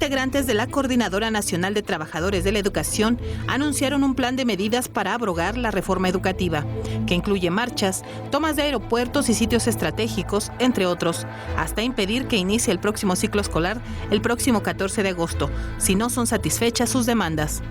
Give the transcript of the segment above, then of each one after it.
integrantes de la Coordinadora Nacional de Trabajadores de la Educación anunciaron un plan de medidas para abrogar la reforma educativa, que incluye marchas, tomas de aeropuertos y sitios estratégicos, entre otros, hasta impedir que inicie el próximo ciclo escolar el próximo 14 de agosto, si no son satisfechas sus demandas.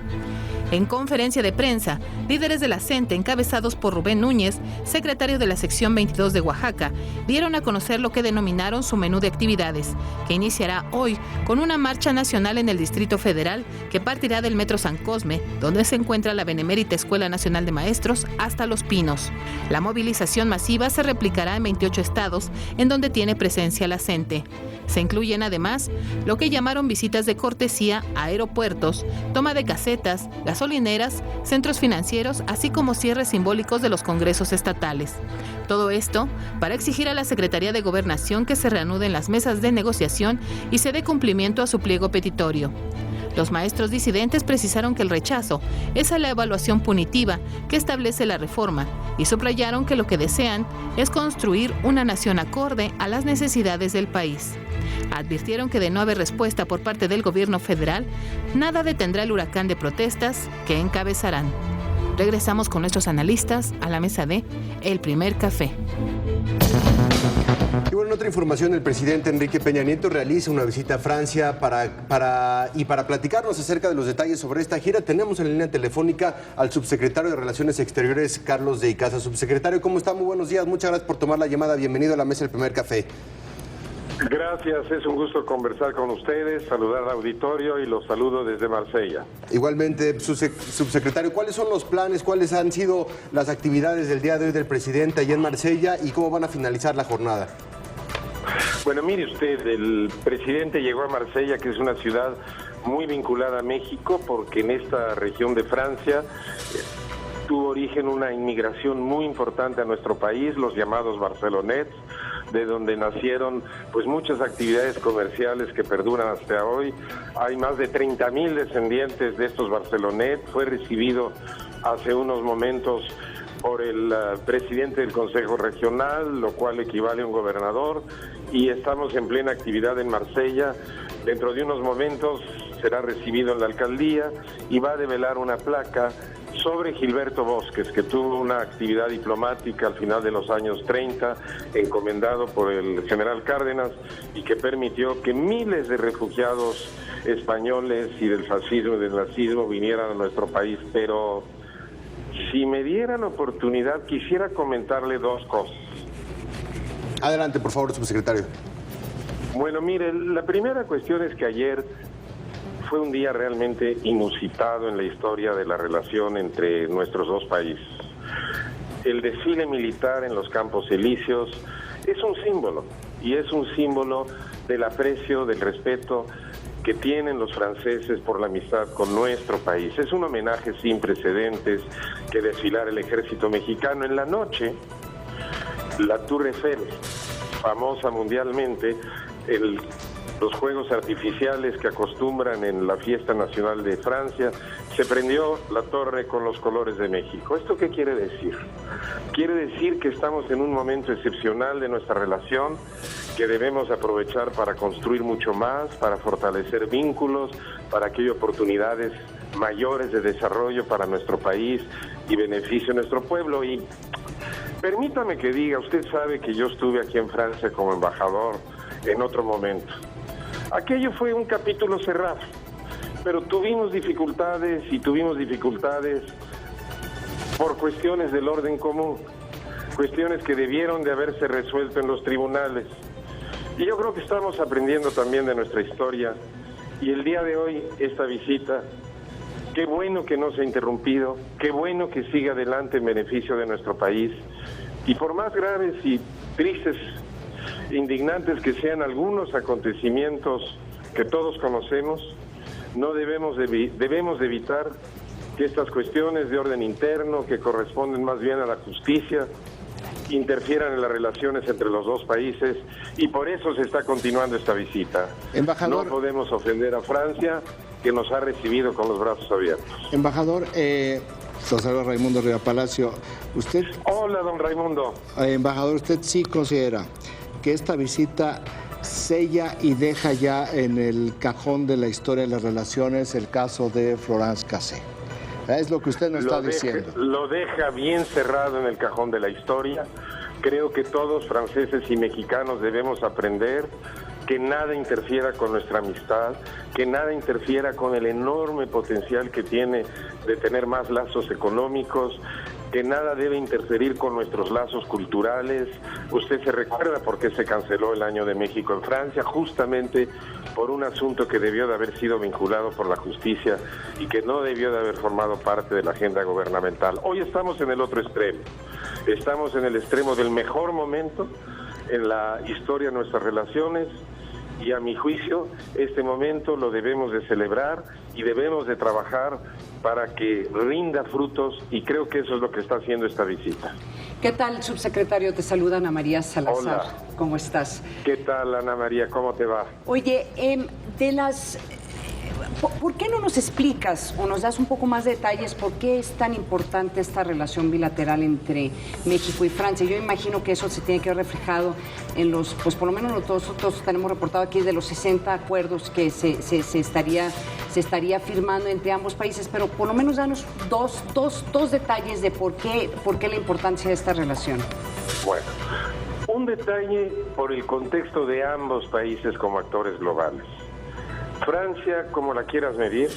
En conferencia de prensa, líderes de la CENTE, encabezados por Rubén Núñez, secretario de la sección 22 de Oaxaca, dieron a conocer lo que denominaron su menú de actividades, que iniciará hoy con una marcha nacional en el Distrito Federal que partirá del Metro San Cosme, donde se encuentra la Benemérita Escuela Nacional de Maestros, hasta Los Pinos. La movilización masiva se replicará en 28 estados, en donde tiene presencia la CENTE. Se incluyen además lo que llamaron visitas de cortesía a aeropuertos, toma de casetas, gasolineras, centros financieros, así como cierres simbólicos de los congresos estatales. Todo esto para exigir a la Secretaría de Gobernación que se reanuden las mesas de negociación y se dé cumplimiento a su pliego petitorio. Los maestros disidentes precisaron que el rechazo es a la evaluación punitiva que establece la reforma y subrayaron que lo que desean es construir una nación acorde a las necesidades del país. Advirtieron que de no haber respuesta por parte del gobierno federal, nada detendrá el huracán de protestas que encabezarán. Regresamos con nuestros analistas a la mesa de El Primer Café. Y bueno, en otra información, el presidente Enrique Peña Nieto realiza una visita a Francia para platicarnos acerca de los detalles sobre esta gira. Tenemos en la línea telefónica al subsecretario de Relaciones Exteriores, Carlos de Icaza. Subsecretario, ¿cómo está? Muy buenos días. Muchas gracias por tomar la llamada. Bienvenido a la mesa del Primer Café. Gracias, es un gusto conversar con ustedes, saludar al auditorio y los saludo desde Marsella. Igualmente, subsecretario, ¿cuáles son los planes, cuáles han sido las actividades del día de hoy del presidente allá en Marsella y cómo van a finalizar la jornada? Bueno, mire usted, el presidente llegó a Marsella, que es una ciudad muy vinculada a México, porque en esta región de Francia tuvo origen una inmigración muy importante a nuestro país, los llamados barcelonets, de donde nacieron pues muchas actividades comerciales que perduran hasta hoy. Hay más de 30,000 descendientes de estos barcelonets. Fue recibido hace unos momentos por el presidente del Consejo Regional, lo cual equivale a un gobernador, y estamos en plena actividad en Marsella. Dentro de unos momentos será recibido en la alcaldía y va a develar una placa sobre Gilberto Bosques, que tuvo una actividad diplomática al final de los años 30, encomendado por el general Cárdenas, y que permitió que miles de refugiados españoles y del fascismo y del nazismo vinieran a nuestro país. Pero si me dieran oportunidad, quisiera comentarle dos cosas. Adelante, por favor, subsecretario. Bueno, mire, la primera cuestión es que ayer fue un día realmente inusitado en la historia de la relación entre nuestros dos países. El desfile militar en los Campos Elíseos es un símbolo, y es un símbolo del aprecio, del respeto que tienen los franceses por la amistad con nuestro país. Es un homenaje sin precedentes que desfilar el ejército mexicano. En la noche, la Tour Eiffel, famosa mundialmente, los juegos artificiales que acostumbran en la fiesta nacional de Francia, se prendió la torre con los colores de México. ¿Esto qué quiere decir? Quiere decir que estamos en un momento excepcional de nuestra relación, que debemos aprovechar para construir mucho más, para fortalecer vínculos, para que haya oportunidades mayores de desarrollo para nuestro país y beneficio a nuestro pueblo. Y permítame que diga, usted sabe que yo estuve aquí en Francia como embajador en otro momento. Aquello fue un capítulo cerrado, pero tuvimos dificultades por cuestiones del orden común, cuestiones que debieron de haberse resuelto en los tribunales. Y yo creo que estamos aprendiendo también de nuestra historia, y el día de hoy esta visita, qué bueno que no se ha interrumpido, qué bueno que siga adelante en beneficio de nuestro país, y por más graves y tristes, indignantes que sean algunos acontecimientos que todos conocemos, no debemos de evitar que estas cuestiones de orden interno, que corresponden más bien a la justicia, interfieran en las relaciones entre los dos países, y por eso se está continuando esta visita. Embajador, no podemos ofender a Francia, que nos ha recibido con los brazos abiertos. Embajador, los saluda Raimundo Riva Palacio. Hola, don Raimundo. Embajador, ¿usted sí considera que esta visita sella y deja ya en el cajón de la historia de las relaciones el caso de Florence Cassé. Es lo que usted nos está diciendo. Lo deja bien cerrado en el cajón de la historia. Creo que todos, franceses y mexicanos, debemos aprender que nada interfiera con nuestra amistad, que nada interfiera con el enorme potencial que tiene de tener más lazos económicos, que nada debe interferir con nuestros lazos culturales. Usted se recuerda por qué se canceló el Año de México en Francia, justamente por un asunto que debió de haber sido vinculado por la justicia y que no debió de haber formado parte de la agenda gubernamental. Hoy estamos en el otro extremo. Estamos en el extremo del mejor momento en la historia de nuestras relaciones y a mi juicio este momento lo debemos de celebrar y debemos de trabajar para que rinda frutos y creo que eso es lo que está haciendo esta visita. ¿Qué tal, subsecretario? Te saluda Ana María Salazar. Hola. ¿Cómo estás? ¿Qué tal, Ana María? ¿Cómo te va? Oye, ¿por qué no nos explicas o nos das un poco más de detalles por qué es tan importante esta relación bilateral entre México y Francia? Yo imagino que eso se tiene que ver reflejado en los, pues por lo menos nosotros tenemos reportado aquí de los 60 acuerdos que se estaría firmando entre ambos países, pero por lo menos danos dos detalles de por qué la importancia de esta relación. Bueno, un detalle por el contexto de ambos países como actores globales. Francia, como la quieras medir,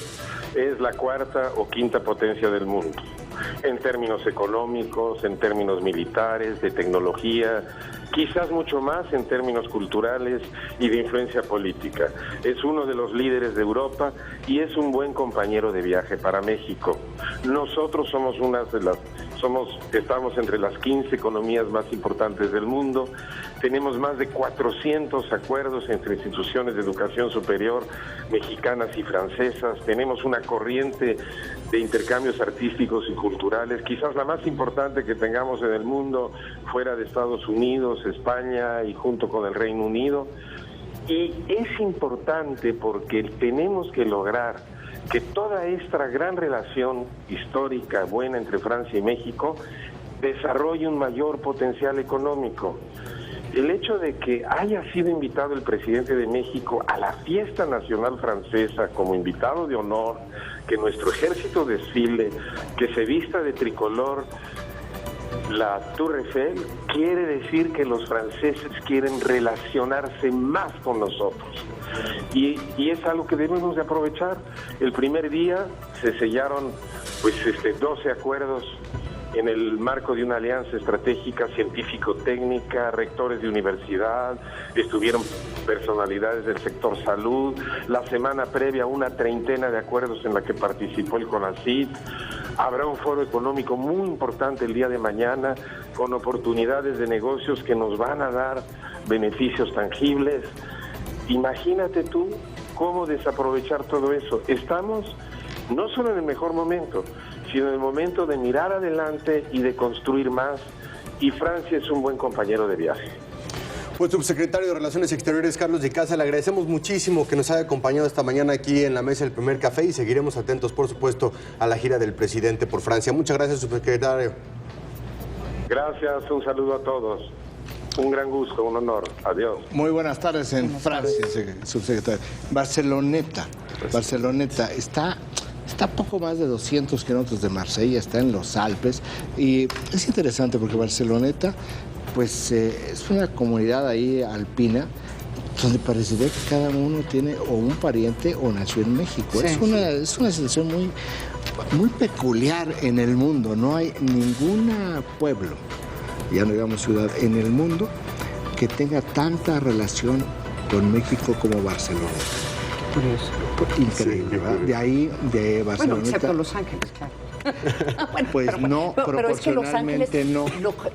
es la cuarta o quinta potencia del mundo, en términos económicos, en términos militares, de tecnología, quizás mucho más en términos culturales y de influencia política. Es uno de los líderes de Europa y es un buen compañero de viaje para México. Nosotros somos estamos entre las 15 economías más importantes del mundo. Tenemos más de 400 acuerdos entre instituciones de educación superior mexicanas y francesas. Tenemos una corriente de intercambios artísticos y culturales, quizás la más importante que tengamos en el mundo, fuera de Estados Unidos, España y junto con el Reino Unido. Y es importante porque tenemos que lograr que toda esta gran relación histórica buena entre Francia y México desarrolle un mayor potencial económico. El hecho de que haya sido invitado el presidente de México a la fiesta nacional francesa como invitado de honor, que nuestro ejército desfile, que se vista de tricolor la Tour Eiffel, quiere decir que los franceses quieren relacionarse más con nosotros. Y es algo que debemos de aprovechar. El primer día se sellaron 12 acuerdos en el marco de una alianza estratégica científico-técnica, rectores de universidad, estuvieron personalidades del sector salud. La semana previa, una treintena de acuerdos en la que participó el CONACYT. Habrá un foro económico muy importante el día de mañana, con oportunidades de negocios que nos van a dar beneficios tangibles. Imagínate tú cómo desaprovechar todo eso. Estamos no solo en el mejor momento, sino en el momento de mirar adelante y de construir más, y Francia es un buen compañero de viaje. Pues, subsecretario de Relaciones Exteriores, Carlos de Casa, le agradecemos muchísimo que nos haya acompañado esta mañana aquí en la mesa del Primer Café y seguiremos atentos, por supuesto, a la gira del presidente por Francia. Muchas gracias, subsecretario. Gracias, un saludo a todos. Un gran gusto, un honor. Adiós. Muy buenas tardes en Francia, subsecretario. Barceloneta está a poco más de 200 kilómetros de Marsella, está en los Alpes, y es interesante porque Barceloneta pues es una comunidad ahí alpina donde parecería que cada uno tiene o un pariente o nació en México. Sí, es una sensación muy peculiar en el mundo. No hay ningún pueblo, ya no digamos ciudad, en el mundo que tenga tanta relación con México como Barcelona. Curioso. Increíble, ¿verdad? De ahí, de Barcelona. Bueno, excepto Los Ángeles, claro. Bueno, pues no, pero es que proporcionalmente no.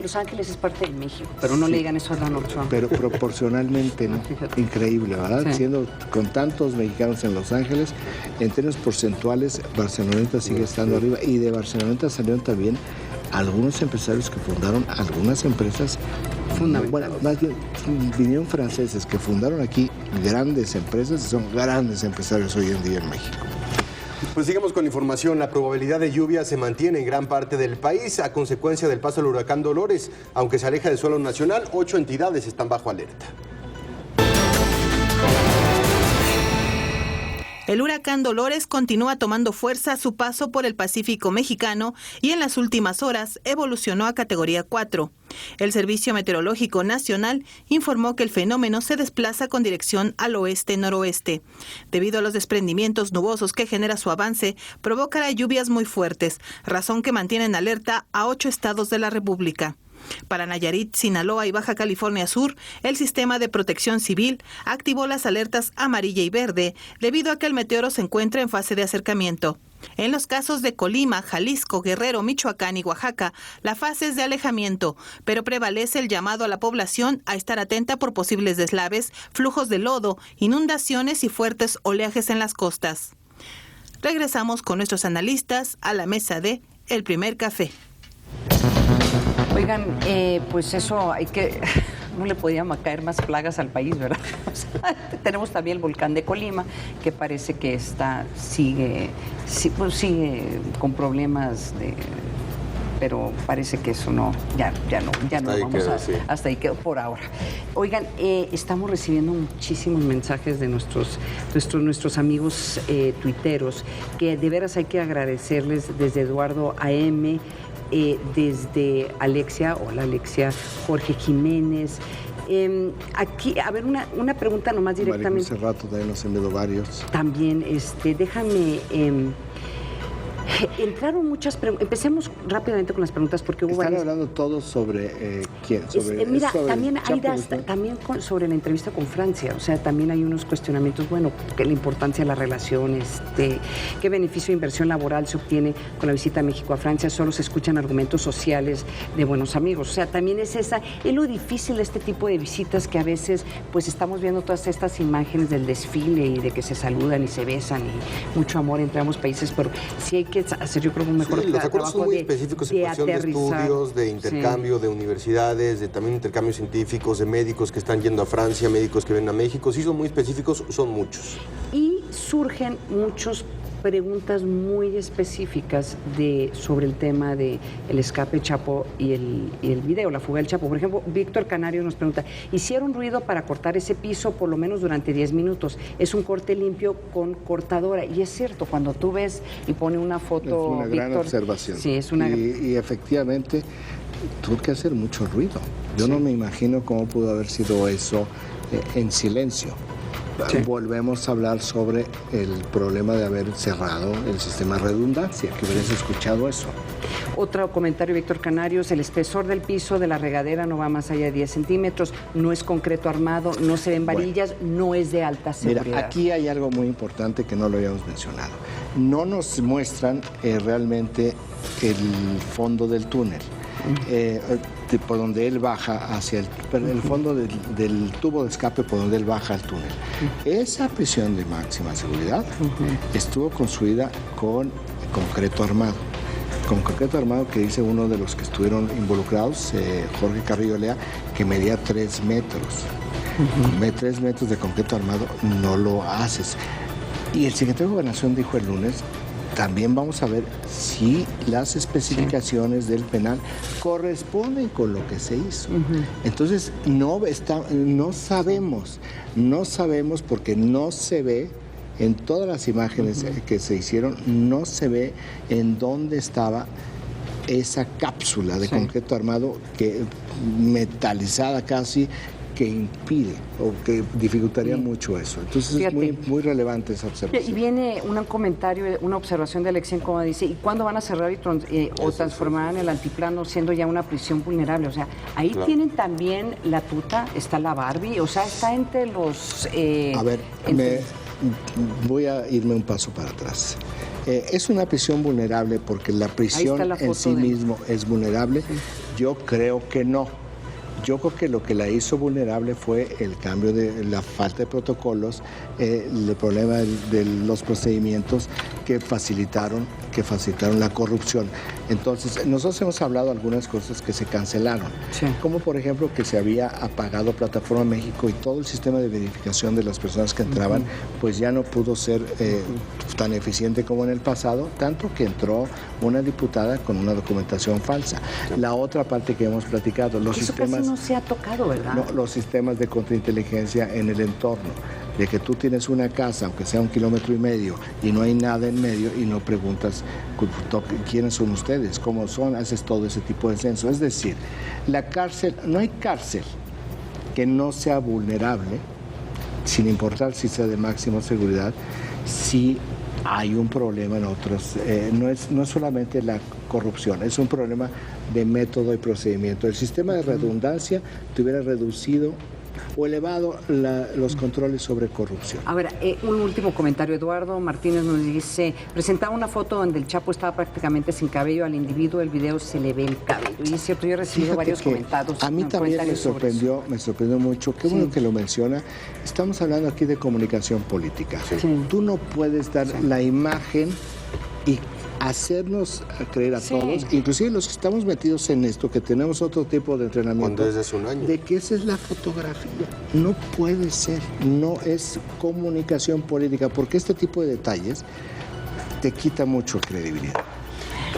Los Ángeles es parte de México, pero no le digan eso a Donald Trump. Pero proporcionalmente no. Increíble, ¿verdad? Sí. Siendo con tantos mexicanos en Los Ángeles, en términos porcentuales, Barceloneta sigue estando arriba, y de Barceloneta salieron también algunos empresarios que fundaron algunas empresas. Bueno, más bien vinieron franceses que fundaron aquí grandes empresas y son grandes empresarios hoy en día en México. Pues sigamos con información. La probabilidad de lluvia se mantiene en gran parte del país a consecuencia del paso del huracán Dolores. Aunque se aleja del suelo nacional, 8 entidades están bajo alerta. El huracán Dolores continúa tomando fuerza a su paso por el Pacífico mexicano y en las últimas horas evolucionó a categoría 4. El Servicio Meteorológico Nacional informó que el fenómeno se desplaza con dirección al oeste-noroeste. Debido a los desprendimientos nubosos que genera su avance, provocará lluvias muy fuertes, razón que mantiene en alerta a 8 estados de la República. Para Nayarit, Sinaloa y Baja California Sur, el Sistema de Protección Civil activó las alertas amarilla y verde debido a que el meteoro se encuentra en fase de acercamiento. En los casos de Colima, Jalisco, Guerrero, Michoacán y Oaxaca, la fase es de alejamiento, pero prevalece el llamado a la población a estar atenta por posibles deslaves, flujos de lodo, inundaciones y fuertes oleajes en las costas. Regresamos con nuestros analistas a la mesa de El Primer Café. Oigan, pues eso hay que... No le podían caer más plagas al país, ¿verdad? O sea, tenemos también el volcán de Colima, que parece que sigue con problemas pero parece que eso ya no vamos hasta ahí quedó por ahora. Oigan, estamos recibiendo muchísimos mensajes de nuestros amigos tuiteros, que de veras hay que agradecerles, desde Eduardo AM, desde Alexia, hola Alexia, Jorge Jiménez. Aquí, a ver, una pregunta nomás directamente. Hace rato también nos envió varios. También, déjame... entraron muchas preguntas. Empecemos rápidamente con las preguntas porque hubo varias. Están hablando todos sobre quién. Mira, también hay sobre la entrevista con Francia. O sea, también hay unos cuestionamientos. Bueno, que la importancia de la relación, qué beneficio de inversión laboral se obtiene con la visita a México a Francia. Solo se escuchan argumentos sociales de buenos amigos. O sea, también es lo difícil de este tipo de visitas, que a veces pues estamos viendo todas estas imágenes del desfile y de que se saludan y se besan y mucho amor entre ambos países, pero sí hay que hacer, yo creo, un mejor trabajo. Los acuerdos son muy específicos en cuestión de estudios, de intercambio, de universidades, de también intercambios científicos, de médicos que están yendo a Francia, médicos que vienen a México. Sí, son muy específicos, son muchos. Y surgen muchas preguntas muy específicas sobre el tema del escape Chapo y el video, la fuga del Chapo. Por ejemplo, Víctor Canario nos pregunta, ¿hicieron ruido para cortar ese piso por lo menos durante 10 minutos? Es un corte limpio con cortadora. Y es cierto, cuando tú ves y pone una foto, es una Víctor, gran observación. Sí, es una... Y efectivamente tuvo que hacer mucho ruido. Yo no me imagino cómo pudo haber sido eso en silencio. Sí. Volvemos a hablar sobre el problema de haber cerrado el sistema de redundancia, que hubieras escuchado eso. Otro comentario, Víctor Canarios, el espesor del piso de la regadera no va más allá de 10 centímetros, no es concreto armado, no se ven varillas, no es de alta seguridad. Mira, aquí hay algo muy importante que no lo habíamos mencionado. No nos muestran realmente el fondo del túnel. Por donde él baja hacia el fondo del tubo de escape, por donde él baja al túnel. Esa prisión de máxima seguridad estuvo construida con concreto armado. Con concreto armado, que dice uno de los que estuvieron involucrados, Jorge Carrillo Lea, que medía 3 metros. 3 metros de concreto armado no lo haces. Y el secretario de Gobernación dijo el lunes, también vamos a ver si las especificaciones del penal corresponden con lo que se hizo. Entonces, no sabemos porque no se ve en todas las imágenes que se hicieron, no se ve en dónde estaba esa cápsula de concreto armado metalizada casi, que impide o que dificultaría mucho eso. Entonces, fíjate, es muy relevante esa observación. Y viene un comentario, una observación de Alexia, como dice, ¿y cuándo van a cerrar o transformarán el altiplano siendo ya una prisión vulnerable? O sea, ahí tienen también la tuta, está la Barbie, o sea, está entre los... a ver, voy a irme un paso para atrás. Es una prisión vulnerable porque la prisión en sí mismo es vulnerable. Yo creo que no. Yo creo que lo que la hizo vulnerable fue el cambio de la falta de protocolos, el problema de los procedimientos que facilitaron la corrupción. Entonces, nosotros hemos hablado de algunas cosas que se cancelaron, como por ejemplo que se había apagado Plataforma México y todo el sistema de verificación de las personas que entraban, pues ya no pudo ser tan eficiente como en el pasado, tanto que entró una diputada con una documentación falsa. La otra parte que hemos platicado, los sistemas... Casi no se ha tocado, ¿verdad? No, los sistemas de contrainteligencia en el entorno. de que tú tienes una casa, aunque sea 1,5 kilómetros, y no hay nada en medio y no preguntas quiénes son ustedes, cómo son, haces todo ese tipo de censo. Es decir, la cárcel, no hay cárcel que no sea vulnerable, sin importar si sea de máxima seguridad, si hay un problema en otros. No es solamente la corrupción, es un problema de método y procedimiento. El sistema de redundancia te hubiera reducido o elevado los controles sobre corrupción. A ver, un último comentario. Eduardo Martínez nos dice, presentaba una foto donde el Chapo estaba prácticamente sin cabello, al individuo el video se le ve el cabello. Y es cierto, yo he recibido varios comentarios. A mí también me sorprendió mucho. Qué bueno que lo menciona. Estamos hablando aquí de comunicación política. Sí. Tú no puedes dar la imagen y hacernos creer a todos, inclusive los que estamos metidos en esto, que tenemos otro tipo de entrenamiento, desde hace un año, de que esa es la fotografía. No puede ser, no es comunicación política, porque este tipo de detalles te quita mucho credibilidad.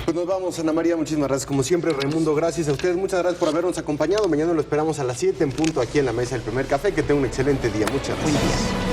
Pues nos vamos, Ana María, muchísimas gracias. Como siempre, Raimundo, gracias a ustedes, muchas gracias por habernos acompañado. Mañana lo esperamos a las 7 en punto aquí en la mesa del Primer Café. Que tenga un excelente día. Muchas gracias.